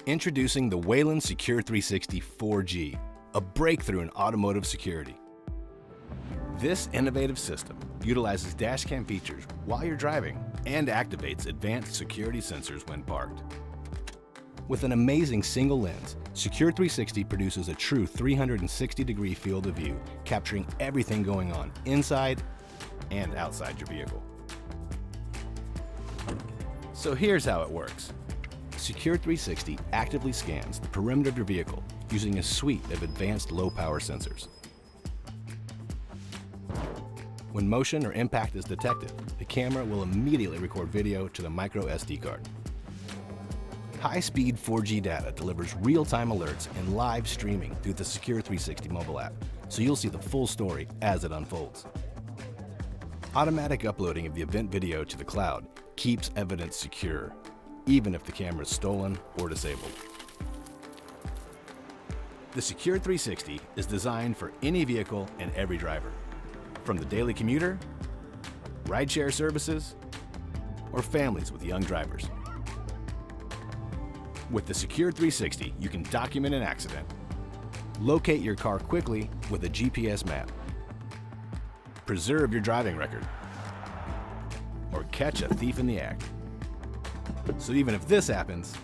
Introducing the Wayland Secure 360 4G, a breakthrough in automotive security. This innovative system utilizes dashcam features while you're driving and activates advanced security sensors when parked. With an amazing single lens, Secure 360 produces a true 360-degree field of view, capturing everything going on inside and outside your vehicle. So here's how it works. Secure 360 actively scans the perimeter of your vehicle using a suite of advanced low-power sensors. When motion or impact is detected, the camera will immediately record video to the micro SD card. High-speed 4G data delivers real-time alerts and live streaming through the Secure 360 mobile app, so you'll see the full story as it unfolds. Automatic uploading of the event video to the cloud keeps evidence secure, even if the camera is stolen or disabled. The Secure 360 is designed for any vehicle and every driver, from the daily commuter, rideshare services, or families with young drivers. With the Secure 360, you can document an accident, locate your car quickly with a GPS map, preserve your driving record, or catch a thief in the act. So even if this happens,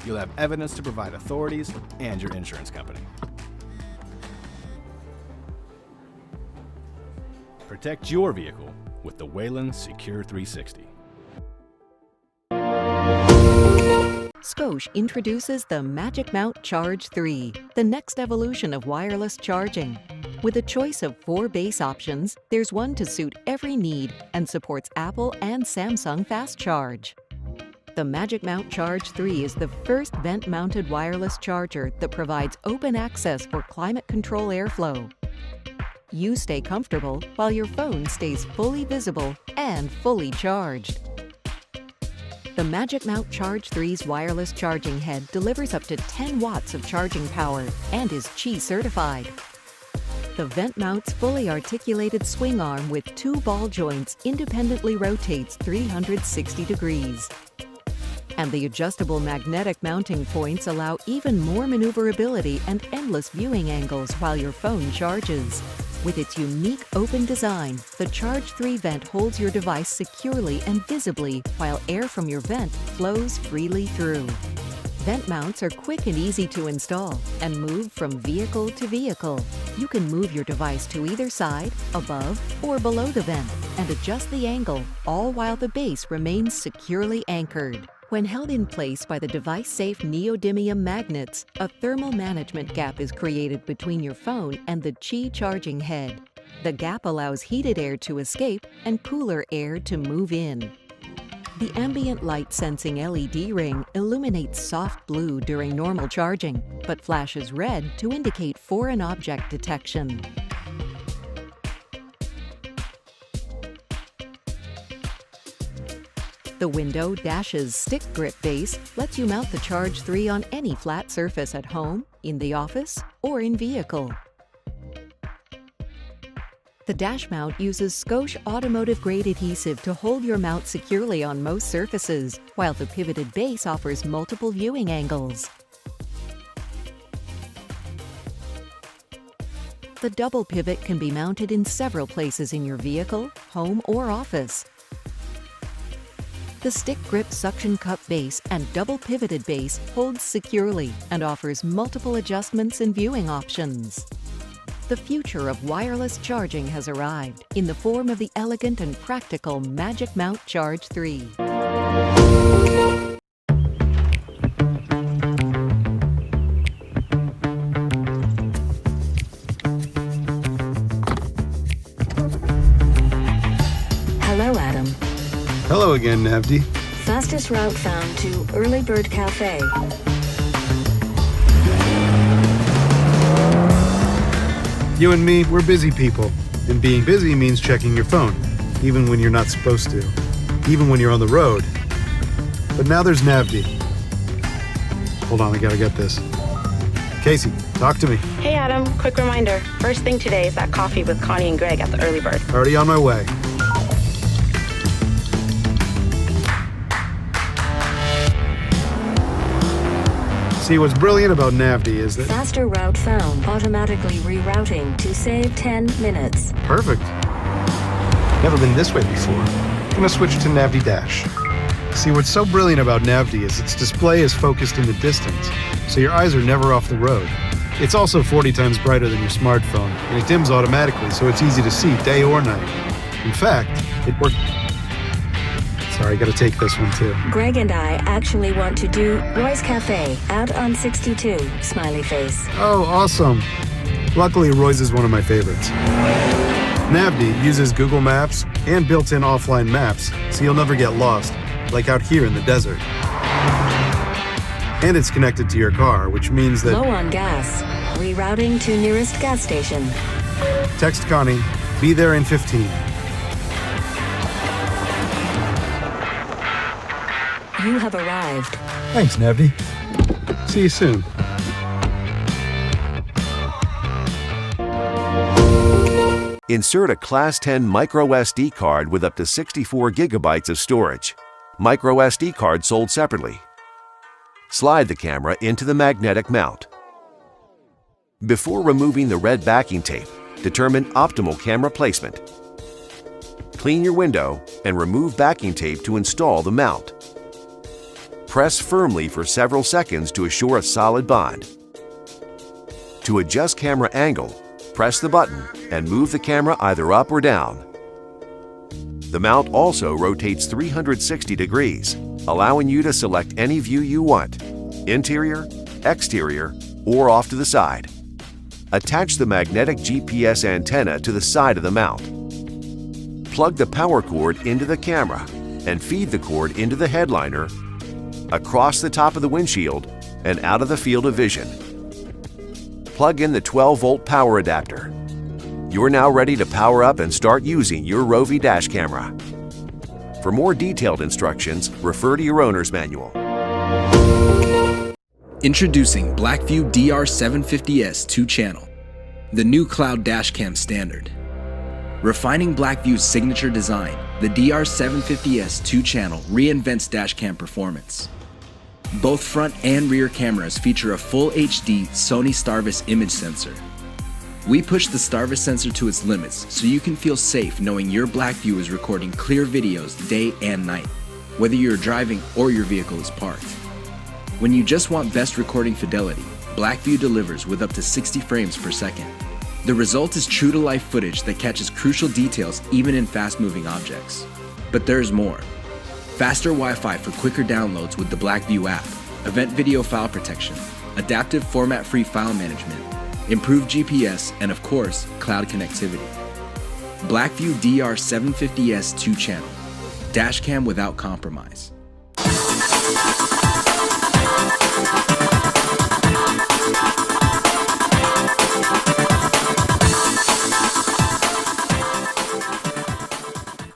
you'll have evidence to provide authorities and your insurance company. Protect your vehicle with the Wayland Secure 360. Scosche introduces the Magic Mount Charge 3, the next evolution of wireless charging. With a choice of 4 base options, there's one to suit every need and supports Apple and Samsung Fast Charge. The Magic Mount Charge 3 is the first vent-mounted wireless charger that provides open access for climate control airflow. You stay comfortable while your phone stays fully visible and fully charged. The Magic Mount Charge 3's wireless charging head delivers up to 10 watts of charging power and is Qi certified. The vent mount's fully articulated swing arm with 2 ball joints independently rotates 360 degrees. And the adjustable magnetic mounting points allow even more maneuverability and endless viewing angles while your phone charges. With its unique open design, the Charge 3 vent holds your device securely and visibly while air from your vent flows freely through. Vent mounts are quick and easy to install and move from vehicle to vehicle. You can move your device to either side, above, or below the vent and adjust the angle, all while the base remains securely anchored. When held in place by the device-safe neodymium magnets, a thermal management gap is created between your phone and the Qi charging head. The gap allows heated air to escape and cooler air to move in. The ambient light sensing LED ring illuminates soft blue during normal charging, but flashes red to indicate foreign object detection. The window dash's stick grip base lets you mount the Charge 3 on any flat surface at home, in the office, or in vehicle. The dash mount uses Scosche automotive-grade adhesive to hold your mount securely on most surfaces, while the pivoted base offers multiple viewing angles. The double pivot can be mounted in several places in your vehicle, home, or office. The stick grip suction cup base and double pivoted base holds securely and offers multiple adjustments and viewing options. The future of wireless charging has arrived in the form of the elegant and practical Magic Mount Charge 3. Hello, Adam. Hello again, Navdi. Fastest route found to Early Bird Cafe. You and me, we're busy people. And being busy means checking your phone, even when you're not supposed to. Even when you're on the road. But now there's Navdi. Hold on, I gotta get this. Casey, talk to me. Hey Adam, quick reminder. First thing today is that coffee with Connie and Greg at the Early Bird. Already on my way. See, what's brilliant about Navdi is that... Faster route found. Automatically rerouting to save 10 minutes. Perfect. Never been this way before. Gonna switch to Navdi Dash. See, what's so brilliant about Navdi is its display is focused in the distance, so your eyes are never off the road. It's also 40 times brighter than your smartphone, and it dims automatically, so it's easy to see day or night. In fact, it works... Sorry, gotta take this one too. Greg and I actually want to do Roy's Cafe out on 62, smiley face. Oh, awesome. Luckily, Roy's is one of my favorites. Navdi uses Google Maps and built-in offline maps, so you'll never get lost, like out here in the desert. And it's connected to your car, which means that... Low on gas. Rerouting to nearest gas station. Text Connie, be there in 15. You have arrived. Thanks, Navdi. See you soon. Insert a Class 10 micro SD card with up to 64 gigabytes of storage. Micro SD card sold separately. Slide the camera into the magnetic mount. Before removing the red backing tape, determine optimal camera placement. Clean your window and remove backing tape to install the mount. Press firmly for several seconds to assure a solid bond. To adjust camera angle, press the button and move the camera either up or down. The mount also rotates 360 degrees, allowing you to select any view you want, interior, exterior, or off to the side. Attach the magnetic GPS antenna to the side of the mount. Plug the power cord into the camera and feed the cord into the headliner, across the top of the windshield, and out of the field of vision. Plug in the 12-volt power adapter. You're now ready to power up and start using your roav dash camera. For more detailed instructions, refer to your owner's manual. Introducing Blackview DR750S 2-channel, the new cloud dashcam standard. Refining Blackview's signature design, the DR750S 2-channel reinvents dashcam performance. Both front and rear cameras feature a full HD Sony Starvis image sensor. We push the Starvis sensor to its limits so you can feel safe knowing your Blackview is recording clear videos day and night, whether you're driving or your vehicle is parked. When you just want best recording fidelity, Blackview delivers with up to 60 frames per second. The result is true-to-life footage that catches crucial details even in fast-moving objects. But there's more. Faster Wi-Fi for quicker downloads with the Blackview app, event video file protection, adaptive format-free file management, improved GPS, and of course, cloud connectivity. Blackview DR750S 2-channel. Dashcam without compromise.